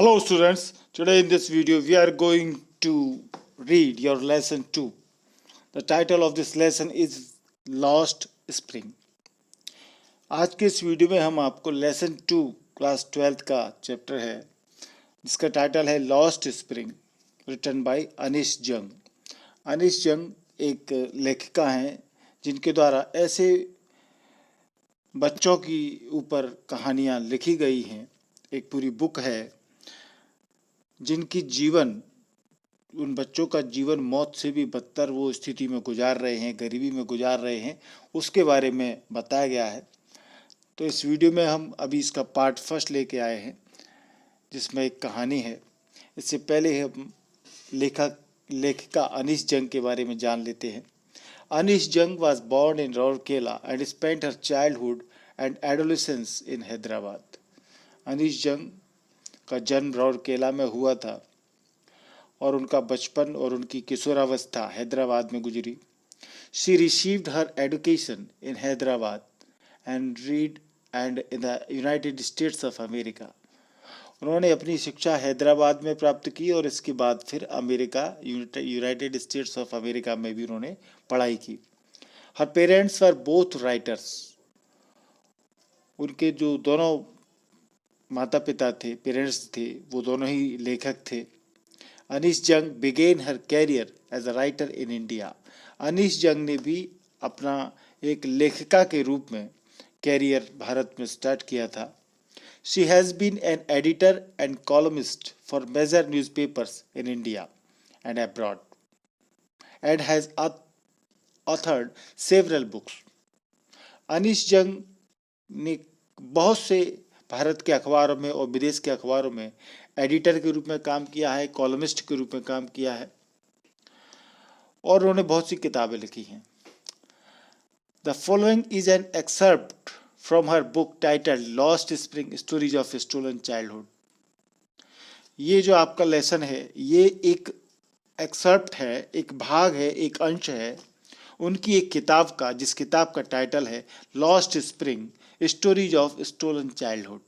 Hello students, today in this video we are going to read your lesson 2. The title of this lesson is Lost Spring. आज के इस video में हम आपको lesson 2 class 12th का chapter है जिसका टाइटल है lost spring, written by Anees Jung. Anees जंग एक लेखिका हैं जिनके द्वारा ऐसे बच्चों की ऊपर कहानियाँ लिखी गई हैं, एक पूरी बुक है जिनकी जीवन, उन बच्चों का जीवन मौत से भी बदतर वो स्थिति में गुजार रहे हैं, गरीबी में गुजार रहे हैं, उसके बारे में बताया गया है। तो इस वीडियो में हम अभी इसका पार्ट फर्स्ट लेके आए हैं जिसमें एक कहानी है। इससे पहले हम लेखिका अनीश जंग के बारे में जान लेते हैं। अनीश जंग was born in Rourkela and spent her childhood and adolescence in Hyderabad. Anish जंग का जन्म राउरकेला में हुआ था और उनका बचपन और उनकी किशोरावस्था हैदराबाद में गुजरी। She received her education in Hyderabad and in the United states of America. उन्होंने अपनी शिक्षा हैदराबाद में प्राप्त की और इसके बाद फिर America, United states of America में भी उन्होंने पढ़ाई की। हर पेरेंट्स वर बोथ राइटर्स। उनके जो दोनों माता पिता थे, पेरेंट्स थे, वो दोनों ही लेखक थे। Anees Jung began her career as a writer in India. Anees Jung ने भी अपना एक लेखिका के रूप में कैरियर भारत में स्टार्ट किया था। She has been an editor and columnist for major newspapers in India and abroad and has authored several books. Anees Jung ने बहुत से भारत के अखबारों में और विदेश के अखबारों में एडिटर के रूप में काम किया है, कॉलमिस्ट के रूप में काम किया है और उन्होंने बहुत सी किताबें लिखी हैं। The following is an excerpt from her book titled lost spring stories of stolen childhood. ये जो आपका लेसन है ये एक एक्सर्प्ट है, एक भाग है, एक अंश है उनकी एक किताब का, जिस किताब का टाइटल है lost spring stories of stolen childhood.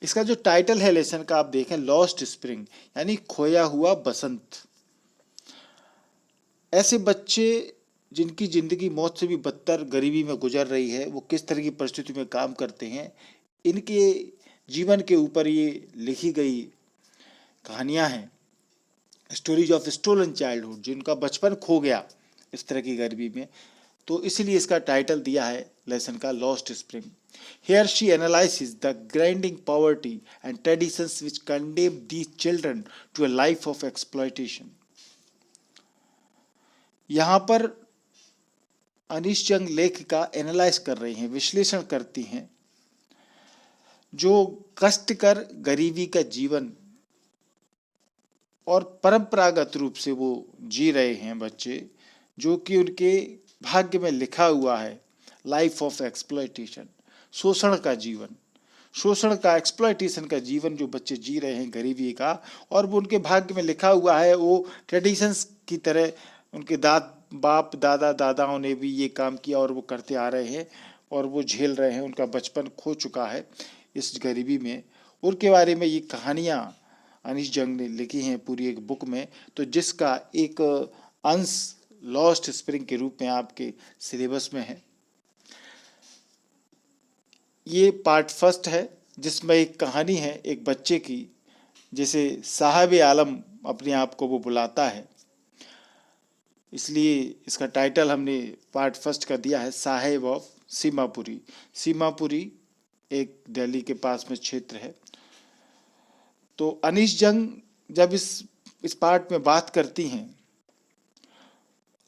इसका जो टाइटल है लेसन का आप देखें, लॉस्ट स्प्रिंग यानी खोया हुआ बसंत। ऐसे बच्चे जिनकी जिंदगी मौत से भी बदतर गरीबी में गुजर रही है, वो किस तरह की परिस्थिति में काम करते हैं, इनके जीवन के ऊपर ये लिखी गई कहानियां हैं। स्टोरीज ऑफ स्टोलन चाइल्डहुड, जिनका बचपन खो गया इस तरह की गरीबी में, तो इसलिए इसका टाइटल दिया है लेसन का lost spring. Here she analyzes the grinding poverty and traditions which condemn these children to a life of exploitation. यहाँ पर अनीश जंग लेखिका एनालाइज कर रही हैं, विश्लेषण करती हैं जो कष्टकर गरीबी का जीवन और परंपरागत रूप से वो जी रहे हैं बच्चे, जो कि उनके भाग्य में लिखा हुआ है लाइफ ऑफ एक्सप्लॉयटेशन, शोषण का जीवन, शोषण का, एक्सप्लॉयटेशन का जीवन जो बच्चे जी रहे हैं गरीबी का, और वो उनके भाग्य में लिखा हुआ है। वो ट्रेडिशंस की तरह उनके बाप दादा दादाओं ने भी ये काम किया और वो करते आ रहे हैं और वो झेल रहे हैं, उनका बचपन खो चुका है इस गरीबी में। उनके बारे में ये कहानियाँ अनीश जंग ने लिखी हैं पूरी एक बुक में, तो जिसका एक अंश लॉस्ट स्प्रिंग के रूप में आपके सिलेबस में है। ये पार्ट फर्स्ट है जिसमें एक कहानी है एक बच्चे की, जैसे साहिब आलम अपने आप को वो बुलाता है, इसलिए इसका टाइटल हमने पार्ट फर्स्ट का दिया है साहिब ऑफ सीमापुरी। सीमापुरी एक दिल्ली के पास में क्षेत्र है। तो अनीश जंग जब इस पार्ट में बात करती हैं,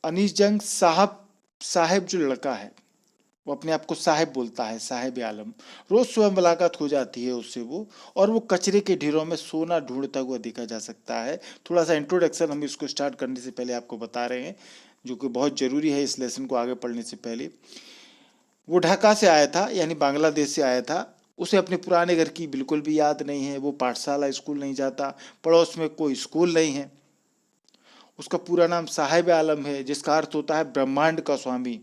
अनीश जंग साहिब जो लड़का है वो अपने आप को साहिब बोलता है, साहिब आलम। रोज सुबह मुलाकात हो जाती है उससे वो, और वो कचरे के ढेरों में सोना ढूंढता हुआ देखा जा सकता है। थोड़ा सा इंट्रोडक्शन हम इसको स्टार्ट करने से पहले आपको बता रहे हैं, जो कि बहुत ज़रूरी है इस लेसन को आगे पढ़ने से पहले। वो ढाका से आया था, यानी बांग्लादेश से आया था। उसे अपने पुराने घर की बिल्कुल भी याद नहीं है। वो पाठशाला, स्कूल नहीं जाता, पड़ोस में कोई स्कूल नहीं है। उसका पूरा नाम साहिब आलम है, जिसका अर्थ होता है ब्रह्मांड का स्वामी।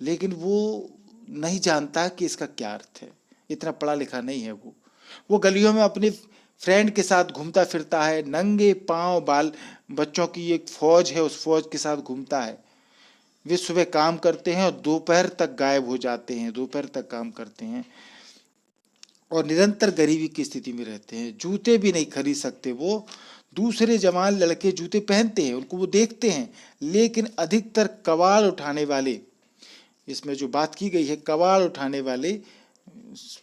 लेकिन वो नहीं जानता कि इसका क्या अर्थ है, इतना पढ़ा लिखा नहीं है वो। वो गलियों में अपने फ्रेंड के साथ घूमता फिरता है, नंगे पांव बाल बच्चों की एक फौज है, उस फौज के साथ घूमता है। वे सुबह काम करते हैं और दोपहर तक गायब हो जाते हैं, दोपहर तक काम करते हैं और निरंतर गरीबी की स्थिति में रहते हैं। जूते भी नहीं खरीद सकते वो। दूसरे जवान लड़के जूते पहनते हैं, उनको वो देखते हैं, लेकिन अधिकतर कबाड़ उठाने वाले, इसमें जो बात की गई है कबाड़ उठाने वाले,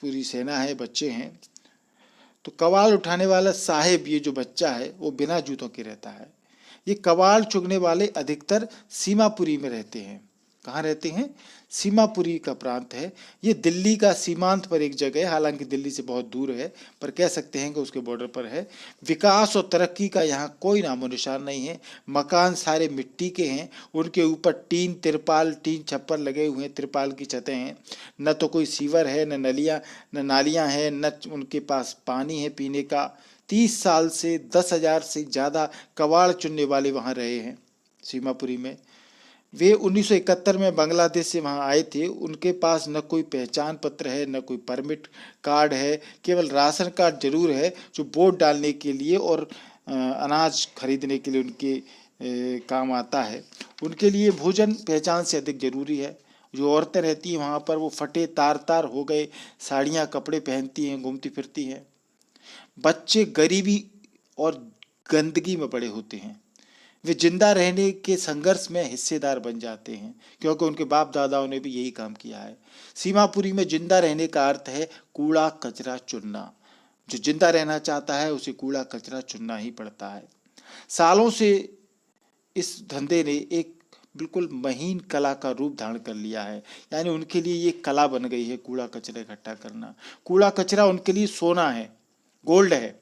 पूरी सेना है, बच्चे हैं, तो कबाड़ उठाने वाला साहिब, ये जो बच्चा है वो बिना जूतों के रहता है। ये कबाड़ चुगने वाले अधिकतर सीमापुरी में रहते हैं। कहाँ रहते हैं? सीमापुरी का प्रांत है ये, दिल्ली का सीमांत पर एक जगह है, हालांकि दिल्ली से बहुत दूर है, पर कह सकते हैं कि उसके बॉर्डर पर है। विकास और तरक्की का यहाँ कोई नामो निशान नहीं है। मकान सारे मिट्टी के हैं, उनके ऊपर टीन तिरपाल, टीन छप्पर लगे हुए हैं, तिरपाल की छतें हैं। न तो कोई सीवर है, न नलियाँ, न नालियाँ हैं, न उनके पास पानी है पीने का। 30 साल से 10,000 से ज़्यादा कबाड़ चुनने वाले वहाँ रहे हैं सीमापुरी में। वे 1971 में बांग्लादेश से वहाँ आए थे। उनके पास न कोई पहचान पत्र है, न कोई परमिट कार्ड है, केवल राशन कार्ड जरूर है जो वोट डालने के लिए और अनाज खरीदने के लिए उनके काम आता है। उनके लिए भोजन पहचान से अधिक जरूरी है। जो औरतें रहती हैं वहाँ पर वो फटे तार तार हो गए साड़ियाँ कपड़े पहनती हैं, घूमती फिरती हैं। बच्चे गरीबी और गंदगी में बड़े होते हैं। वे जिंदा रहने के संघर्ष में हिस्सेदार बन जाते हैं, क्योंकि उनके बाप दादाओं ने भी यही काम किया है। सीमापुरी में जिंदा रहने का अर्थ है कूड़ा कचरा चुनना। जो जिंदा रहना चाहता है उसे कूड़ा कचरा चुनना ही पड़ता है। सालों से इस धंधे ने एक बिल्कुल महीन कला का रूप धारण कर लिया है, यानी उनके लिए ये कला बन गई है कूड़ा कचरा इकट्ठा करना। कूड़ा कचरा उनके लिए सोना है, गोल्ड है।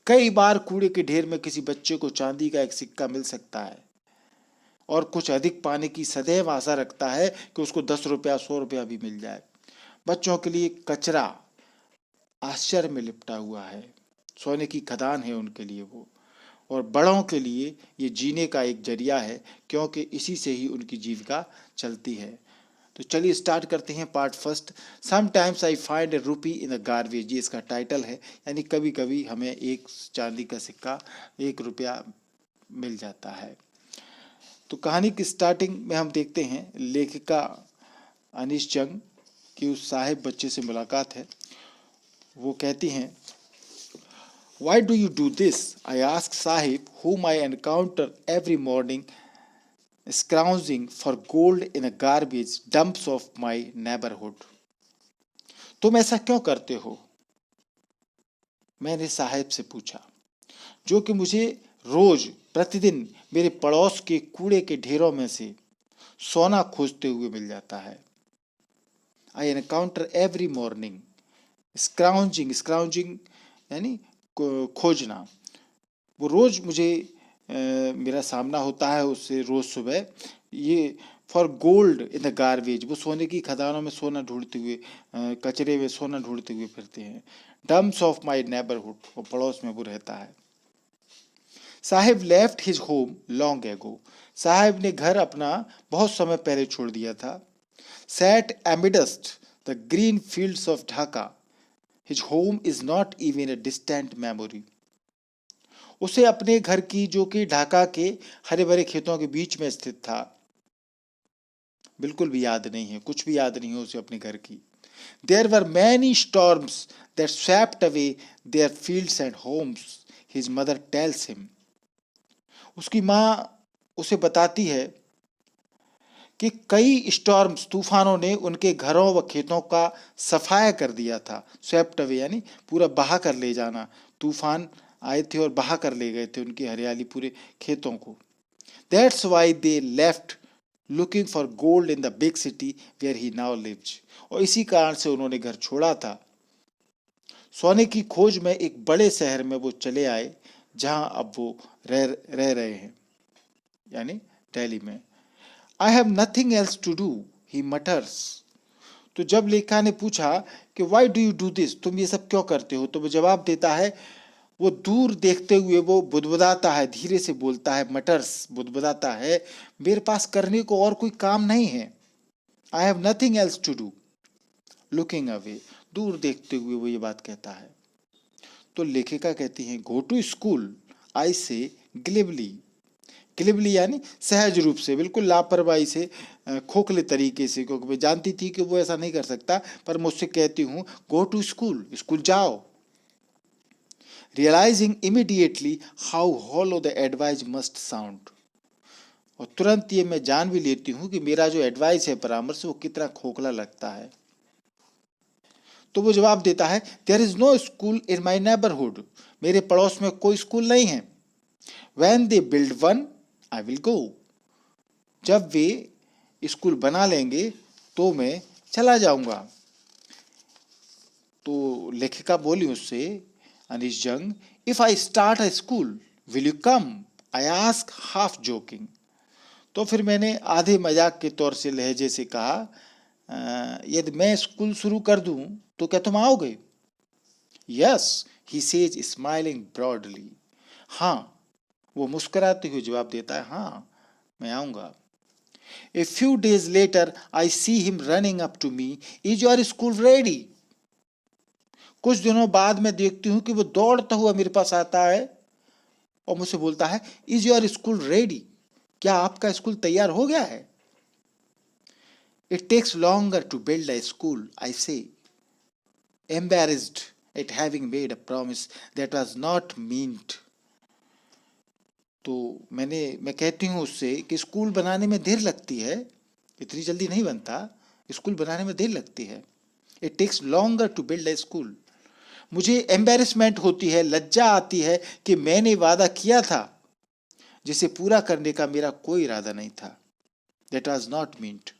कई बार कूड़े के ढेर में किसी बच्चे को चांदी का एक सिक्का मिल सकता है और कुछ अधिक पाने की सदैव आशा रखता है कि उसको 10 रुपया 100 रुपया भी मिल जाए। बच्चों के लिए कचरा आश्चर्य में लिपटा हुआ है, सोने की खदान है उनके लिए वो। और बड़ों के लिए ये जीने का एक जरिया है, क्योंकि इसी से ही उनकी जीविका चलती है। तो चलिए स्टार्ट करते हैं part first. Sometimes I find a rupee in a garbage, ये इसका टाइटल है, यानी कभी कभी हमें एक चांदी का सिक्का 1 रुपया मिल जाता है। तो कहानी की स्टार्टिंग में हम देखते हैं लेखिका अनीश जंग की उस साहिब बच्चे से मुलाकात है। वो कहती हैं, Why do you do this? I asked Sahib, whom I encounter every morning scrounging for gold in a garbage dumps of my neighborhood. तुम ऐसा क्यों करते हो? मैंने साहिब से पूछा, जो कि मुझे रोज प्रतिदिन मेरे पड़ोस के कूड़े के ढेरों में से सोना खोजते हुए मिल जाता है। आई एनकाउंटर एवरी मॉर्निंग स्क्राउंजिंग, स्क्राउंजिंग यानी खोजना। वो रोज मुझे मेरा सामना होता है उससे रोज सुबह। ये for gold in the garbage, वो सोने की खदानों में सोना ढूंढते हुए, कचरे में सोना ढूंढते हुए फिरते हैं। डम्प्स ऑफ माई नेबरहुड, वो पड़ोस में वो रहता है। Sahib left his home long ago, Sahib ने घर अपना बहुत समय पहले छोड़ दिया था। Set amidst the green fields of Dhaka, his home is not even a distant memory. उसे अपने घर की, जो कि ढाका के हरे भरे खेतों के बीच में स्थित था, बिल्कुल भी याद नहीं है, कुछ भी याद नहीं है उसे अपने घर की। There were many storms that swept away their fields and homes, his mother tells him. उसकी माँ उसे बताती है कि कई स्टॉर्म्स, तूफानों ने उनके घरों व खेतों का सफाया कर दिया था। स्वेप्ट अवे यानी पूरा बहा कर ले जाना। तूफान आए थे और बहा कर ले गए थे उनकी हरियाली, पूरे खेतों को। That's why they left looking for gold in the big city where he now lives. और इसी कारण से उन्होंने घर छोड़ा था। सोने की खोज में एक बड़े शहर में वो चले आए जहां अब वो रह रहे हैं, यानी दिल्ली में। I have nothing else to do, he mutters. तो जब लेखा ने पूछा कि why do you do this, तुम ये सब क्यों करते हो, तो वो जवाब देता है, वो दूर देखते हुए वो बुदबुदाता है, धीरे से बोलता है, मटर्स बुदबुदाता है, मेरे पास करने को और कोई काम नहीं है। I have nothing else to do, looking away, दूर देखते हुए वो ये बात कहता है। तो लेखिका कहती हैं, गो टू स्कूल आई से ग्लिबली। ग्लिबली यानी सहज रूप से, बिल्कुल लापरवाही से, खोखले तरीके से, क्योंकि मैं जानती थी कि वो ऐसा नहीं कर सकता, पर मुझसे कहती हूँ गो टू स्कूल, स्कूल जाओ। Realising immediately how hollow the advice must sound, और तुरंत ये मैं जान भी लेती हूँ कि मेरा जो एडवाइस है, परामर्श, वो कितना खोखला लगता है। तो वो जवाब देता है, there is no school in my neighbourhood, मेरे पड़ोस में कोई स्कूल नहीं है। When they build one I will go, जब वे स्कूल बना लेंगे तो मैं चला जाऊंगा। तो लेखिका बोली उससे, अनीश जंग, if I start a school will you come, I ask half joking. तो फिर मैंने आधे मजाक के तौर से लहजे से कहा, यदि मैं स्कूल शुरू कर दूं तो क्या तुम आओगे? Yes, he says smiling broadly, हाँ, वो मुस्कुराते हुए जवाब देता है, हाँ मैं आऊंगा। A few days later I see him running up to me, is your school ready? कुछ दिनों बाद मैं देखती हूं कि वो दौड़ता हुआ मेरे पास आता है और मुझसे बोलता है, इज योर स्कूल रेडी? क्या आपका स्कूल तैयार हो गया है? It takes longer to build a school, I say, embarrassed at having made a promise that was not meant. तो मैं कहती हूँ उससे कि स्कूल बनाने में देर लगती है, इतनी जल्दी नहीं बनता, स्कूल बनाने में देर लगती है। It takes longer to build a school. मुझे एम्बेरसमेंट होती है, लज्जा आती है कि मैंने वादा किया था जिसे पूरा करने का मेरा कोई इरादा नहीं था, that was not meant.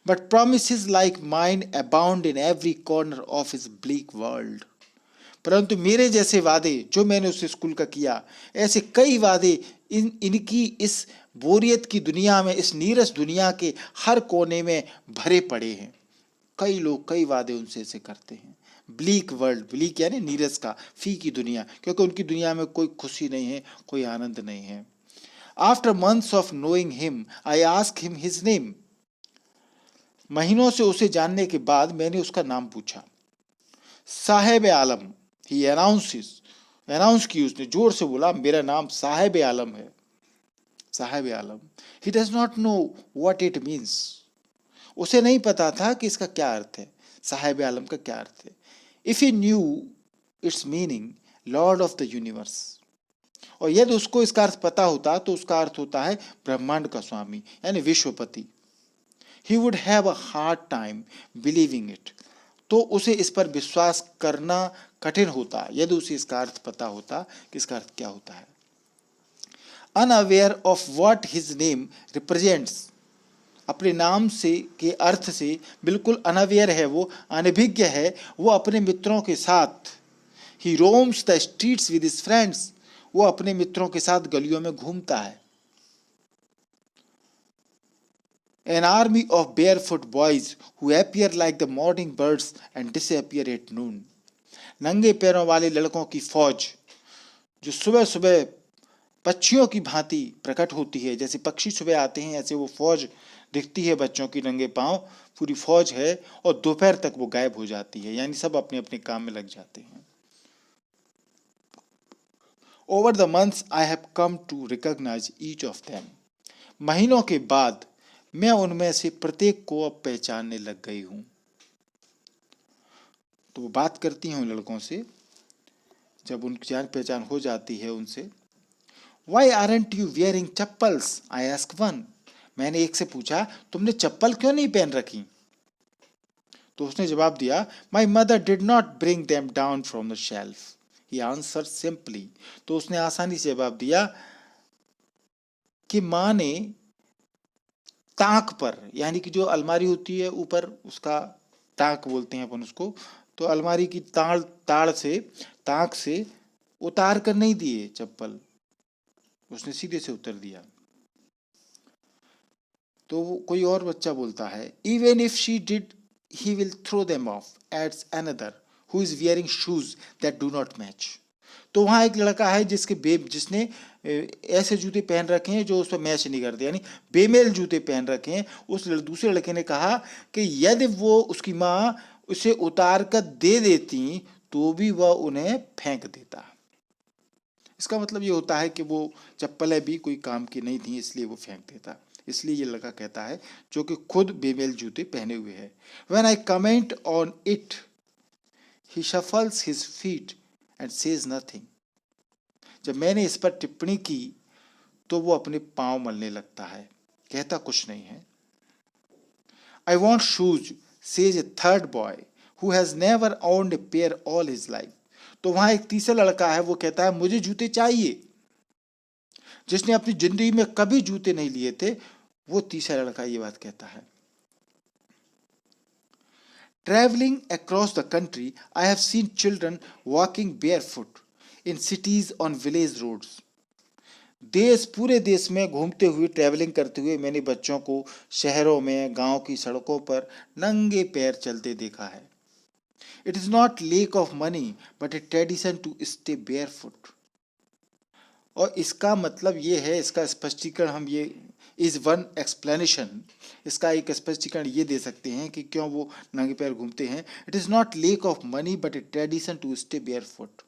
But promises like mine abound in every corner of his bleak world. परंतु मेरे जैसे वादे जो मैंने उस स्कूल का किया, ऐसे कई वादे इनकी इस बोरियत की दुनिया में, इस नीरस दुनिया के हर कोने में भरे पड़े हैं। कई लोग कई वादे उनसे ऐसे करते हैं। ब्लीक वर्ल्ड, ब्लीक यानी नीरस का, फी की दुनिया, क्योंकि उनकी दुनिया में कोई खुशी नहीं है, कोई आनंद नहीं है। After months of knowing him I ask him his name, महीनों से उसे जानने के बाद मैंने उसका नाम पूछा। साहेब आलम, ही अनाउंस की, उसने जोर से बोला, मेरा नाम साहेब आलम है, Saheb Alam. He does not know what it means, उसे नहीं पता था कि इसका क्या अर्थ है, साहेब आलम का क्या अर्थ है। If he new it's meaning, Lord of the universe, और यदि उसको इसका अर्थ पता होता तो उसका अर्थ होता है ब्रह्मांड का स्वामी, यानी विश्वपति। He would have a hard time believing it, तो उसे इस पर विश्वास करना कठिन होता यदि उसे इसका अर्थ पता होता कि इसका अर्थ क्या होता है। Unaware of what his name represents, अपने नाम से के अर्थ से बिल्कुल अनअवेयर है, वो अनभिज्ञ है, वो अपने मित्रों के साथ, he roams the streets with his friends, वो अपने मित्रों के साथ गलियों में घूमता है। An army of barefoot boys who appear like the morning birds and disappear at noon, नंगे पैरों वाले लड़कों की फौज जो सुबह सुबह पक्षियों की भांति प्रकट होती है, जैसे पक्षी सुबह आते हैं ऐसे वो फौज दिखती है, बच्चों की नंगे पांव पूरी फौज है, और दोपहर तक वो गायब हो जाती है, यानी सब अपने अपने काम में लग जाते हैं। Over the months I have come to recognize each of them, महीनों के बाद मैं उनमें से प्रत्येक को अब पहचानने लग गई हूं। तो वो बात करती हैं उन लड़कों से, जब उनकी जान पहचान हो जाती है उनसे। Why aren't you wearing chappals? I ask one, मैंने एक से पूछा, तुमने चप्पल क्यों नहीं पहन रखी? तो उसने जवाब दिया, My mother did not bring them down from the shelf, he answered simply, तो उसने आसानी से जवाब दिया कि माँ ने ताक पर, यानी कि जो अलमारी होती है ऊपर, उसका ताक बोलते हैं अपन उसको, तो अलमारी की ताड़ से, ताक से उतार कर नहीं दिए चप्पल, उसने सीधे से उतर दिया। तो कोई और बच्चा बोलता है, even if she did he will throw them off, adds another who is wearing shoes that do not match. तो वहां एक लड़का है जिसने ऐसे जूते पहन रखे हैं जो उस पर मैच नहीं करते, यानी बेमेल जूते पहन रखे हैं। उस दूसरे लड़के ने कहा कि यदि वो उसकी माँ उसे उतार कर दे देती तो भी वह उन्हें फेंक देता। इसका मतलब ये होता है कि वो चप्पलें भी कोई काम की नहीं थी, इसलिए वो फेंक देता। इसलिए ये लड़का कहता है, जो कि खुद बेमेल जूते पहने हुए है, When I comment on it, he shuffles his feet and says nothing. जब मैंने इस पर टिप्पणी की तो वो अपने पांव मलने लगता है, कहता कुछ नहीं है। I want shoes, says a third boy who has never owned a pair all his life. तो वहां एक तीसरा लड़का है, वो कहता है मुझे जूते चाहिए, जिसने अपनी जिंदगी में कभी जूते नहीं लिए थे। वो तीसरा लड़का ये बात कहता है। Traveling across the country, I have seen children walking barefoot in cities on village roads. पूरे देश में घूमते हुए, ट्रैवलिंग करते हुए मैंने बच्चों को शहरों में, गांव की सड़कों पर नंगे पैर चलते देखा है। It is not lack of money, but a tradition to stay barefoot. और इसका मतलब ये है, इसका स्पष्टीकरण हम ये इज वन एक्सप्लेनेशन, इसका एक स्पष्टीकरण ये दे सकते हैं कि क्यों वो नंगे पैर घूमते हैं। It is not lack of money but a tradition to stay bare foot.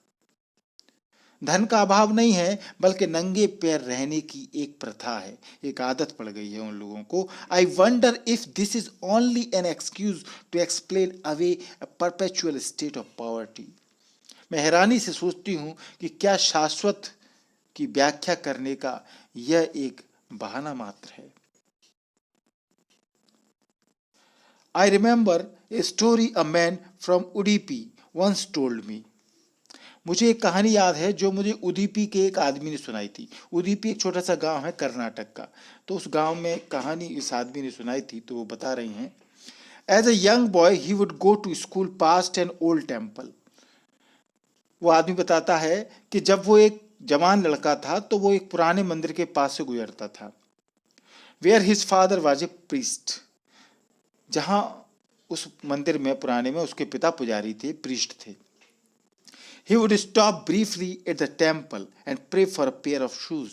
धन का अभाव नहीं है, बल्कि नंगे पैर रहने की एक प्रथा है, एक आदत पड़ गई है उन लोगों को। I wonder if this is only an excuse to explain away a perpetual state of poverty. मैं हैरानी से सोचती हूँ कि क्या शाश्वत की व्याख्या करने का यह एक बहाना मात्र है। I remember a story a man from Udupi once told me. मुझे एक कहानी याद है जो मुझे उडीपी के एक आदमी ने सुनाई थी। उडीपी एक छोटा सा गांव है कर्नाटक का। तो उस गांव में कहानी इस आदमी ने सुनाई थी, तो वो बता रही हैं। As a young boy he would go to school past an old temple. वो आदमी बताता है कि जब वो एक जवान लड़का था तो वो एक पुराने मंदिर के पास से गुजरता था। Where his father was a priest. जहां उस मंदिर में, पुराने में, उसके पिता पुजारी थे, प्रीस्ट थे। He would stop briefly at the temple and pray for a pair of shoes.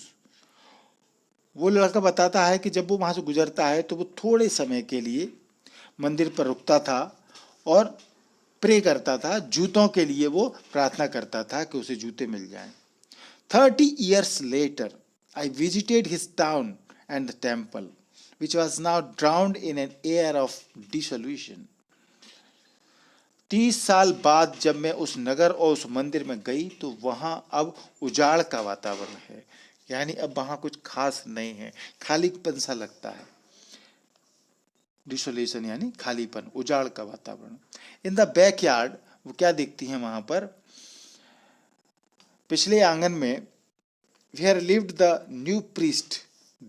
वो लड़का बताता है कि जब वो वहां से गुजरता है तो वो थोड़े समय के लिए मंदिर पर रुकता था और प्रे करता था, जूतों के लिए वो प्रार्थना करता था कि उसे जूते मिल जाएं। 30 years later, I visited his town and the temple, which was now drowned in an air of dissolution. 30 साल बाद जब मैं उस नगर और उस मंदिर में गई तो वहां अब उजाड़ का वातावरण है, यानी अब वहां कुछ खास नहीं है, खालीपन सा लगता है। डिसोलेशन यानी खालीपन, उजाड़ का वातावरण। इन द बैकयार्ड, वो क्या देखती हैं वहां पर, पिछले आंगन में, where lived the new priest,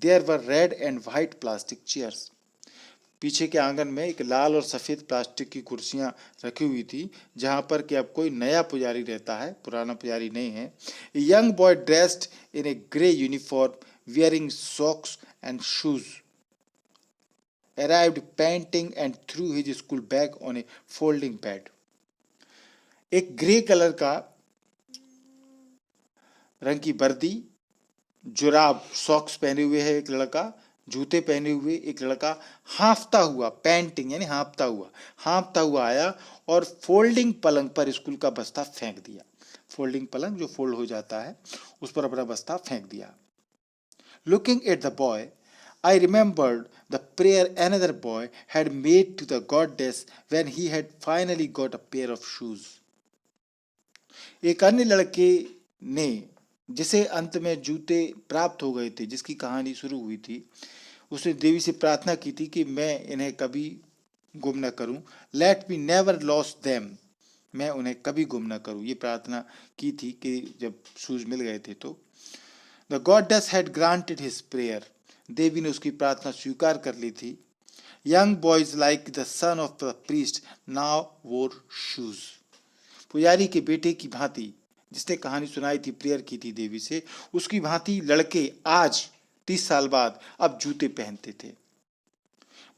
there were red and white plastic chairs. पीछे के आंगन में एक लाल और सफेद प्लास्टिक की कुर्सियां रखी हुई थी, जहां पर कि अब कोई नया पुजारी रहता है, पुराना पुजारी नहीं है। A young boy dressed in a grey uniform, wearing socks and shoes, arrived panting and threw his school bag on a folding bed. एक ग्रे कलर का रंग की वर्दी, जुराब, सॉक्स पहने हुए है एक लड़का, जूते पहने हुए एक लड़का, हाँफता हुआ, पैंटिंग यानी हाँफता हुआ आया और फोल्डिंग पलंग पर स्कूल का बस्ता फेंक दिया। फोल्डिंग पलंग जो फोल्ड हो जाता है, उस पर अपना बस्ता फेंक दिया। Looking at the boy, I remembered the prayer another boy had made to the goddess when he had finally got a pair of shoes. एक अन्य लड़के ने, जिसे अंत में जूते प्राप्त हो गए थे, जिसकी कहानी शुरू हुई थी, उसने देवी से प्रार्थना की थी कि मैं इन्हें कभी गुम न करूं। Let me never loss them, मैं उन्हें कभी गुम न करूं, ये प्रार्थना की थी कि जब शूज मिल गए थे तो। The goddess had granted his prayer, देवी ने उसकी प्रार्थना स्वीकार कर ली थी। Young boys like the son of the priest now wore shoes, पुजारी के बेटे की भांति, जिसने कहानी सुनाई थी, प्रेयर की थी देवी से, उसकी भांति लड़के आज 30 साल बाद अब जूते पहनते थे।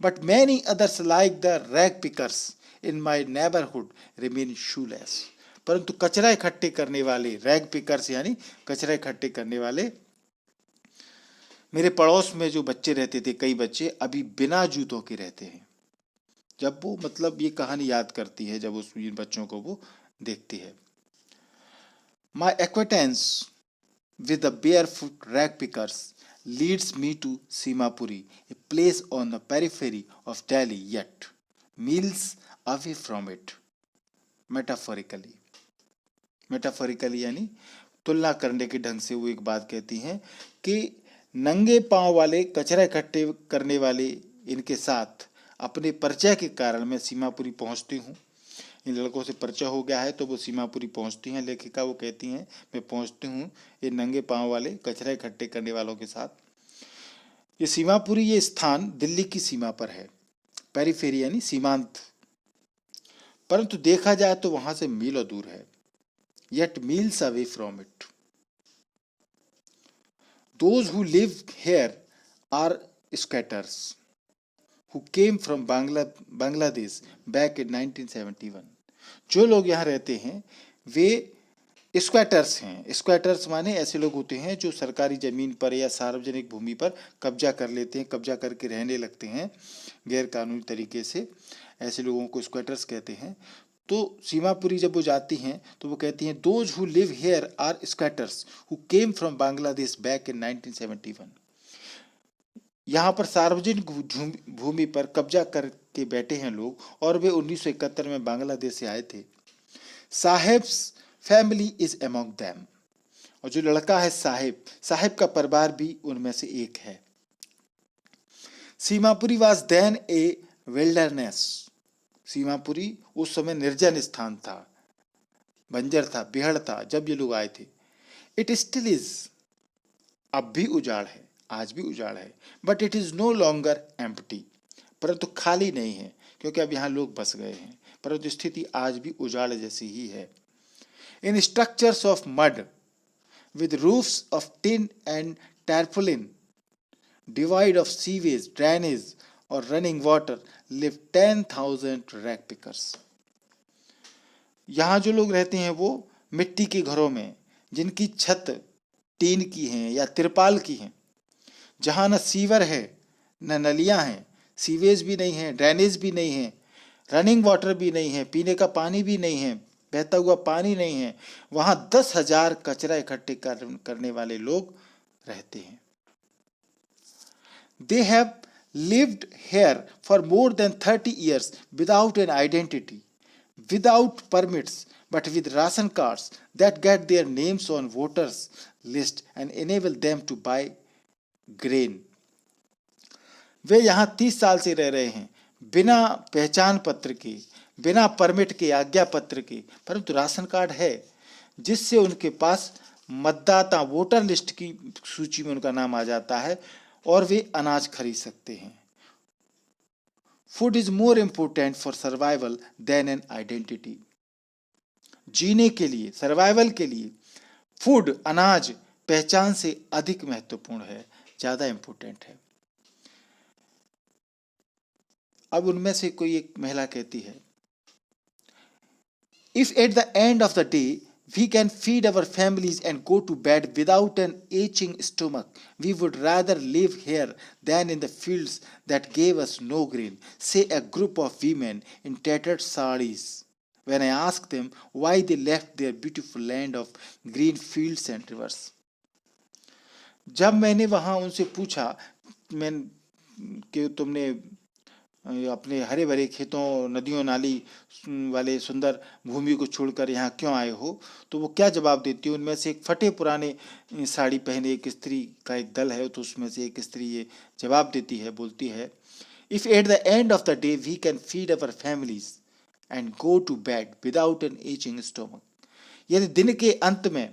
But many others like the rag pickers in my neighbourhood remain shoelace, परंतु कचरा इकट्ठे करने वाले, रैग पिकर्स यानी कचरा इकट्ठे करने वाले, मेरे पड़ोस में जो बच्चे रहते थे, कई बच्चे अभी बिना जूतों के रहते हैं। जब वो मतलब ये कहानी याद करती है, जब उस इन बच्चों को वो देखती है। माई एक्वेटेंस with the barefoot rag pickers leads me to Simapuri, a place on the periphery of Delhi, yet miles away from it. Metaphorically, metaphorically यानी तुलना करने के ढंग से वो एक बात कहती हैं कि नंगे पांव वाले कचरा इकट्ठे करने वाले इनके साथ अपने परिचय के कारण मैं सीमापुरी पहुंचती हूँ। इन लड़कों से परिचय हो गया है तो वो सीमापुरी पहुंचती हैं। लेखिका वो कहती हैं मैं पहुंचती हूँ ये नंगे पांव वाले कचरा इकट्ठे करने वालों के साथ। ये सीमापुरी ये स्थान दिल्ली की सीमा पर है, पेरीफेरी यानी सीमांत, परंतु देखा जाए तो वहां से मीलों दूर है। Yet miles away from it. Those who live here are squatters who came from Bangladesh back in 1971. जो लोग यहाँ रहते हैं वे स्क्वैटर्स हैं। स्क्वैटर्स माने ऐसे लोग होते हैं जो सरकारी जमीन पर या सार्वजनिक भूमि पर कब्जा कर लेते हैं, कब्जा करके रहने लगते हैं गैर कानूनी तरीके से। ऐसे लोगों को स्क्वैटर्स कहते हैं। तो सीमापुरी जब वो जाती हैं तो वो कहती हैं those who live here are squatters who came from Bangladesh back in 1971। यहाँ पर सार्वजनिक भूमि पर कब्जा करके बैठे हैं लोग और वे 1971 में बांग्लादेश से आए थे। Saheb's family is among them, और जो लड़का है साहेब का परिवार भी उनमें से एक है। Seemapuri was then a wilderness, Seemapuri उस समय निर्जन स्थान था, बंजर था, बिहड़ था जब ये लोग आए थे। इट स्टिल इज, अब भी उजाड़ है, आज भी उजाड़ है। But it is no longer empty, परंतु खाली नहीं है क्योंकि अब यहाँ लोग बस गए हैं, परंतु स्थिति आज भी उजाड़ जैसी ही है। In structures of mud with roofs of tin and tarpaulin, devoid of sewage, drainage और running water live 10,000 rag pickers. यहाँ जो लोग रहते हैं वो मिट्टी के घरों में जिनकी छत टीन की है या तिरपाल की है, जहाँ न सीवर है न नलियाँ हैं, सीवेज भी नहीं है, ड्रेनेज भी नहीं है, रनिंग वाटर भी नहीं है, पीने का पानी भी नहीं है, बहता हुआ पानी नहीं है, वहाँ 10,000 कचरा इकट्ठे करने वाले लोग रहते हैं। They have lived here for more than 30 years without an identity, without permits, but with ration cards that get their names on voters list and enable them to buy grain. वे यहाँ 30 साल से रह रहे हैं बिना पहचान पत्र के, बिना परमिट के, आज्ञा पत्र के, परंतु राशन कार्ड है जिससे उनके पास मतदाता वोटर लिस्ट की सूची में उनका नाम आ जाता है और वे अनाज खरीद सकते हैं। Food is more important for survival than an identity. जीने के लिए, सर्वाइवल के लिए फूड, अनाज पहचान से अधिक महत्वपूर्ण है, ज्यादा इंपोर्टेंट है। अब उनमें से कोई एक महिला कहती है, if at the end of the day we can feed our families and go to bed without an aching stomach, we would rather live here than in the fields that gave us no grain, say a group of women in tattered sarees when I asked them why they left their beautiful land of green fields and rivers. जब मैंने वहाँ उनसे पूछा कि तुमने अपने हरे भरे खेतों, नदियों, नाली वाले सुंदर भूमि को छोड़कर यहाँ क्यों आए हो, तो वो क्या जवाब देती है। उनमें से एक फटे पुराने साड़ी पहने एक स्त्री का एक दल है, तो उसमें से एक स्त्री ये जवाब देती है, बोलती है, if at the end of the day we can feed our families and go to bed without an aching stomach, यदि दिन के अंत में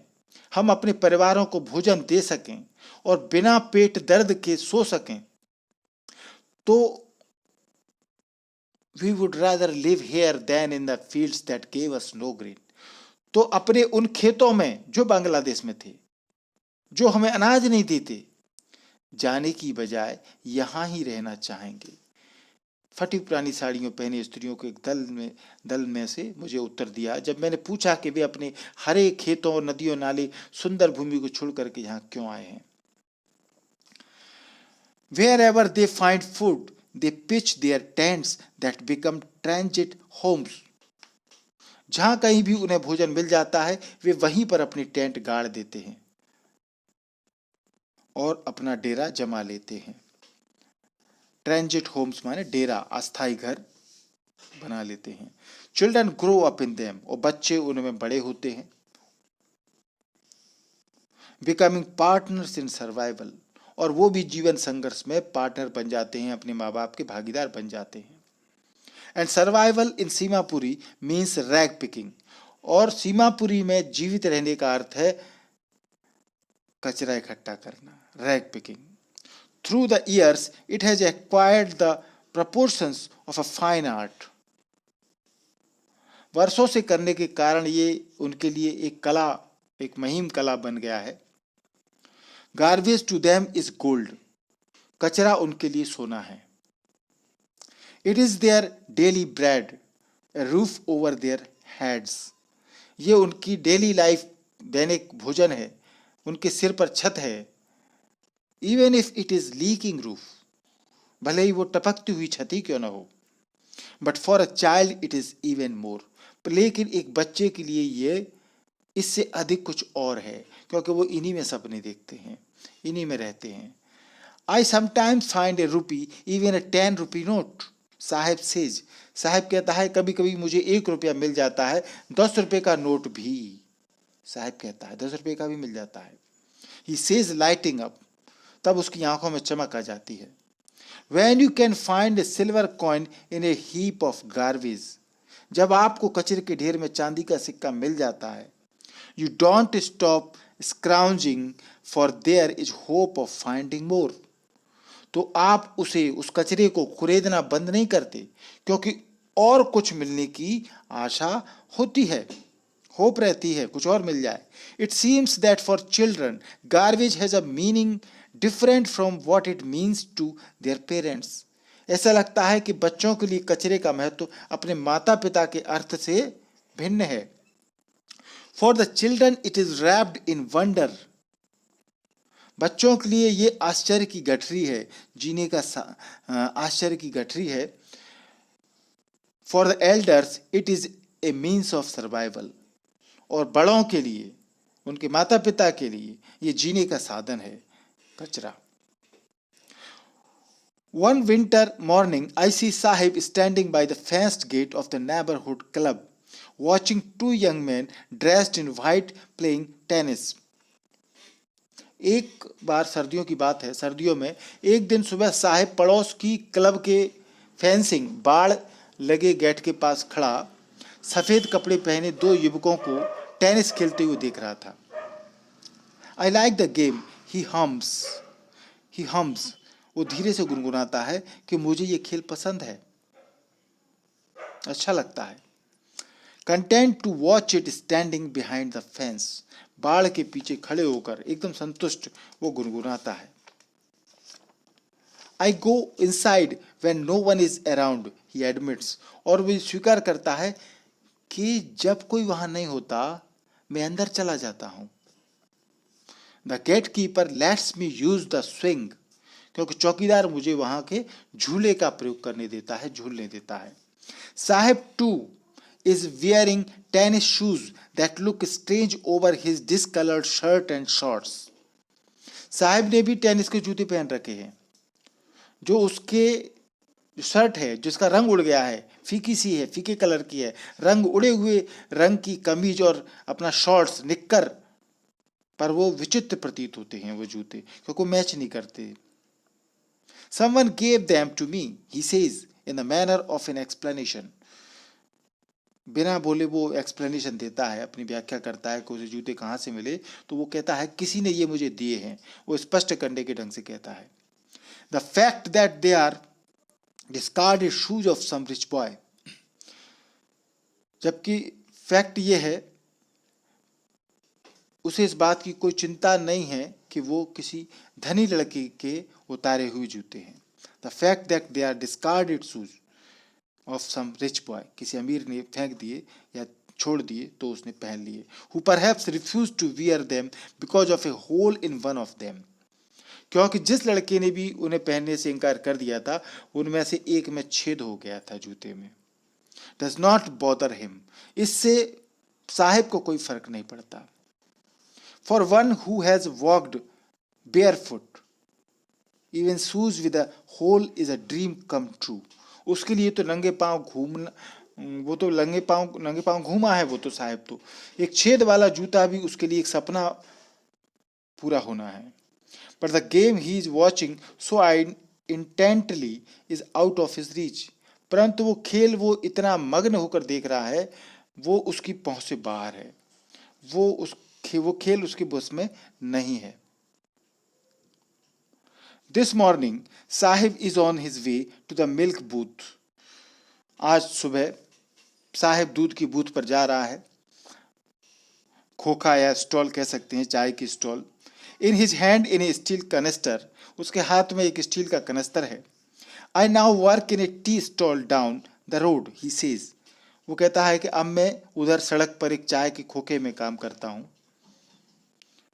हम अपने परिवारों को भोजन दे सकें और बिना पेट दर्द के सो सकें, तो we would rather live here than in the fields that gave us no grain. तो अपने उन खेतों में जो बांग्लादेश में थे, जो हमें अनाज नहीं देते, जाने की बजाय यहाँ ही रहना चाहेंगे। फटी पुरानी साड़ियों पहने स्त्रियों के एक दल में से मुझे उत्तर दिया जब मैंने पूछा कि वे अपने हरे खेतों और नदियों, नाले, सुंदर भूमि को छोड़ करके यहाँ क्यों आए हैं। Wherever they find food, they pitch their tents that become transit homes. जहां कहीं भी उन्हें भोजन मिल जाता है वे वहीं पर अपनी टेंट गाड़ देते हैं और अपना डेरा जमा लेते हैं। ट्रांजिट होम्स माने डेरा, अस्थायी घर बना लेते हैं। Children grow up in them, और बच्चे उनमें बड़े होते हैं। बिकमिंग पार्टनर्स इन सर्वाइवल, और वो भी जीवन संघर्ष में पार्टनर बन जाते हैं, अपने माँ बाप के भागीदार बन जाते हैं। And survival in Seemapuri means rag picking, और सीमापुरी में जीवित रहने का अर्थ है कचरा इकट्ठा करना, rag picking. Through the years it has acquired the proportions of a fine art, वर्षों से करने के कारण ये उनके लिए एक कला, एक महीम कला बन गया है। Garbage to them is gold, कचरा उनके लिए सोना है। It is their daily bread, a roof over their heads, ये उनकी डेली लाइफ, दैनिक भोजन है, उनके सिर पर छत है। Even if it is leaking roof, भले ही वो टपकती हुई छत ही क्यों ना हो। But for a child it is even more, लेकिन एक बच्चे के लिए ये इससे अधिक कुछ और है, क्योंकि वो इन्हीं में सपने देखते हैं, इन्हीं में रहते हैं। I sometimes find a rupee even a 10 rupee note, Saheb says, Saheb कहता है कभी कभी मुझे 1 रुपया मिल जाता है, 10 रुपये का नोट भी, साहेब कहता है 10 रुपये का भी मिल जाता है। ही सेज लाइटिंग अप, तब उसकी आंखों में चमक आ जाती है। When you can find a silver coin in a heap of garbage, जब आपको कचरे के ढेर में चांदी का सिक्का मिल जाता है, you don't stop scrounging for there is hope of finding more, तो आप उसे, उस कचरे को खुरेदना बंद नहीं करते, क्योंकि और कुछ मिलने की आशा होती है, होप रहती है कुछ और मिल जाए। It seems that for children garbage has a meaning different from what it means to their parents. ऐसा लगता है कि बच्चों के लिए कचरे का महत्व अपने माता पिता के अर्थ से भिन्न है। For the children it is wrapped in wonder, बच्चों के लिए ये आश्चर्य की गठरी है, जीने का आश्चर्य की गठरी है। For the elders it is a means of survival, और बड़ों के लिए, उनके माता पिता के लिए ये जीने का साधन है कचरा। One winter morning I see Sahib standing by the fenced gate of the neighborhood club, watching 2 young men dressed in white playing tennis. एक बार सर्दियों की बात है, सर्दियों में एक दिन सुबह साहिब पड़ोस की क्लब के फेंसिंग, बाड़ लगे गेट के पास खड़ा सफेद कपड़े पहने 2 युवकों को टेनिस खेलते हुए देख रहा था। I like the game, he hums, वो धीरे से गुनगुनाता है कि मुझे ये खेल पसंद है, अच्छा लगता है। Content to watch it standing behind the fence, बाड़ के पीछे खड़े होकर एकदम संतुष्ट वो गुनगुनाता है। I go inside when no one is around, he admits, और वो स्वीकार करता है कि जब कोई वहां नहीं होता मैं अंदर चला जाता हूं। The gatekeeper lets me use the swing, क्योंकि चौकीदार मुझे वहां के झूले का प्रयोग करने देता है, झूलने देता है। Sahib too is wearing tennis shoes that look strange over his discolored shirt and shorts. Sahib ने भी टेनिस के जूते पहन रखे हैं, जो उसके शर्ट है जिसका रंग उड़ गया है, फीकी सी है, फीके कलर की है, रंग उड़े हुए रंग की कमीज और अपना शॉर्ट्स, निक्कर पर वो विचित्र प्रतीत होते हैं वो जूते, क्योंकि मैच नहीं करते। Someone gave them to me, he says in the manner of an explanation. बिना बोले वो एक्सप्लेनेशन देता है, अपनी व्याख्या करता है कि उसे जूते कहाँ से मिले, तो वो कहता है किसी ने ये मुझे दिए हैं, वो स्पष्ट करने के ढंग से कहता है। The fact that they are discarded shoes of some rich boy, जबकि फैक्ट ये है, उसे इस बात की कोई चिंता नहीं है कि वो किसी धनी लड़के के उतारे हुए जूते हैं। The fact that they are discarded shoes of some rich boy, किसी अमीर ने फेंक दिए या छोड़ दिए तो उसने पहन लिए। Who perhaps refused to wear them because of a hole in one of them, क्योंकि जिस लड़के ने भी उन्हें पहनने से इनकार कर दिया था उनमें से एक में छेद हो गया था जूते में। डज नॉट बॉदर हिम, इससे साहिब को कोई फर्क नहीं पड़ता। For one who has walked barefoot even shoes with a hole is a dream come true. उसके लिए तो नंगे पांव घूमना, वो तो नंगे पांव घूमा है वो तो साहिब, तो एक छेद वाला जूता भी उसके लिए एक सपना पूरा होना है। But the game he is watching so I intently is out of his reach, परंतु वो खेल वो इतना मग्न होकर देख रहा है वो उसकी पहुंच से बाहर है, वो खेल उसके बस में नहीं है। This morning Saheb is on his way to the milk booth. आज सुबह साहिब दूध की बूथ पर जा रहा है, खोखा या स्टॉल कह सकते हैं, चाय की stall. In his hand in a steel canister, उसके हाथ में एक स्टील का कनस्तर है। I now work in a tea stall down the road, he says. वो कहता है कि अब मैं उधर सड़क पर एक चाय के खोखे में काम करता हूँ।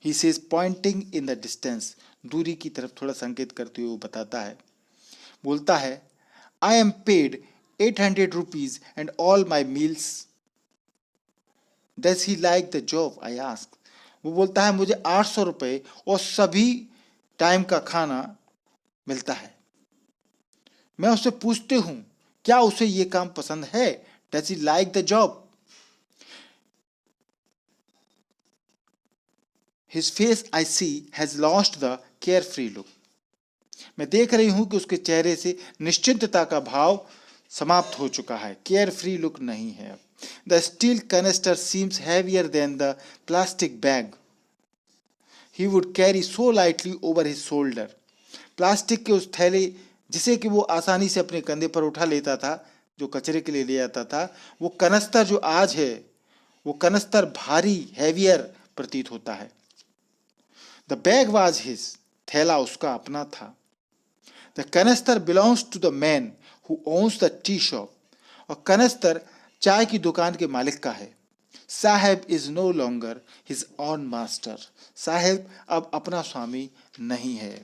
He says pointing in the distance, दूरी की तरफ थोड़ा संकेत करते हुए वो बताता है, बोलता है, I am paid 800 rupees and all my meals. Does he like the job, I ask. वो बोलता है मुझे 800 रुपये और सभी टाइम का खाना मिलता है। मैं उससे पूछते हूं क्या उसे ये काम पसंद है? Does he like the job? His face I see has lost the care free look. मैं देख रही हूं कि उसके चेहरे से निश्चिंतता का भाव समाप्त हो चुका है, केयर फ्री लुक नहीं है। The steel canister seems heavier than the plastic bag he would carry so lightly over his shoulder. Plastic के उस थैले जिसे कि वो आसानी से अपने कंधे पर उठा लेता था, जो कचरे के लिए ले जाता था, वो कनस्तर जो आज है वो कनस्तर भारी हैवियर प्रतीत होता है। द बैग वाज हिज, थैला उसका अपना था। The canister belongs to the man who owns the tea shop, और कनस्तर चाय की दुकान के मालिक का है। Saheb is no longer his own master, Saheb अब अपना स्वामी नहीं है।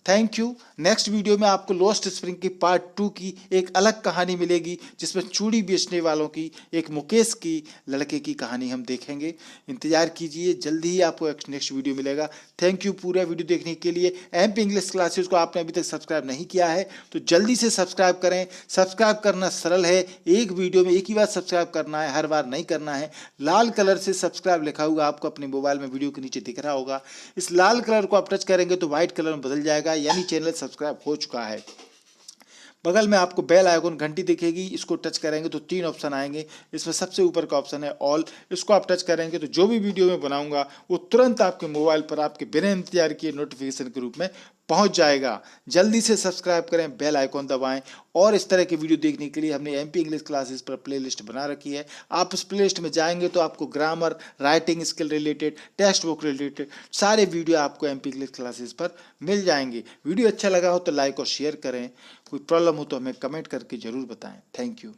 Thank you. नेक्स्ट वीडियो में आपको लॉस्ट स्प्रिंग की पार्ट 2 की एक अलग कहानी मिलेगी, जिसमें चूड़ी बेचने वालों की एक मुकेश की लड़के की कहानी हम देखेंगे। इंतजार कीजिए, जल्दी ही आपको एक नेक्स्ट वीडियो मिलेगा। थैंक यू पूरा वीडियो देखने के लिए। एमपी इंग्लिश क्लासेस को आपने अभी तक सब्सक्राइब नहीं किया है तो जल्दी से सब्सक्राइब करें। सब्सक्राइब करना सरल है, एक वीडियो में एक ही बार सब्सक्राइब करना है, हर बार नहीं करना है। लाल कलर से सब्सक्राइब लिखा हुआ आपको अपने मोबाइल में वीडियो के नीचे दिख रहा होगा, इस लाल कलर को आप टच करेंगे तो व्हाइट कलर में बदल जाएगा, यानी चैनल सब्सक्राइब हो चुका है। बगल में आपको बेल आइकन घंटी दिखेगी, इसको टच करेंगे तो 3 ऑप्शन आएंगे। इसमें सबसे ऊपर का ऑप्शन है ऑल, इसको आप टच करेंगे तो जो भी वीडियो मैं बनाऊंगा वो तुरंत आपके मोबाइल पर आपके बिना इंतजार किए नोटिफिकेशन के रूप में पहुंच जाएगा। जल्दी से सब्सक्राइब करें, बेल आइकॉन दबाएं, और इस तरह की वीडियो देखने के लिए हमने एमपी इंग्लिश क्लासेस पर प्लेलिस्ट बना रखी है। आप उस प्लेलिस्ट में जाएंगे तो आपको grammar, writing skill related, text book related सारे वीडियो आपको एमपी इंग्लिश क्लासेस पर मिल जाएंगे। वीडियो अच्छा लगा हो तो लाइक और शेयर करें, कोई प्रॉब्लम हो तो हमें कमेंट करके जरूर बताएं। Thank you.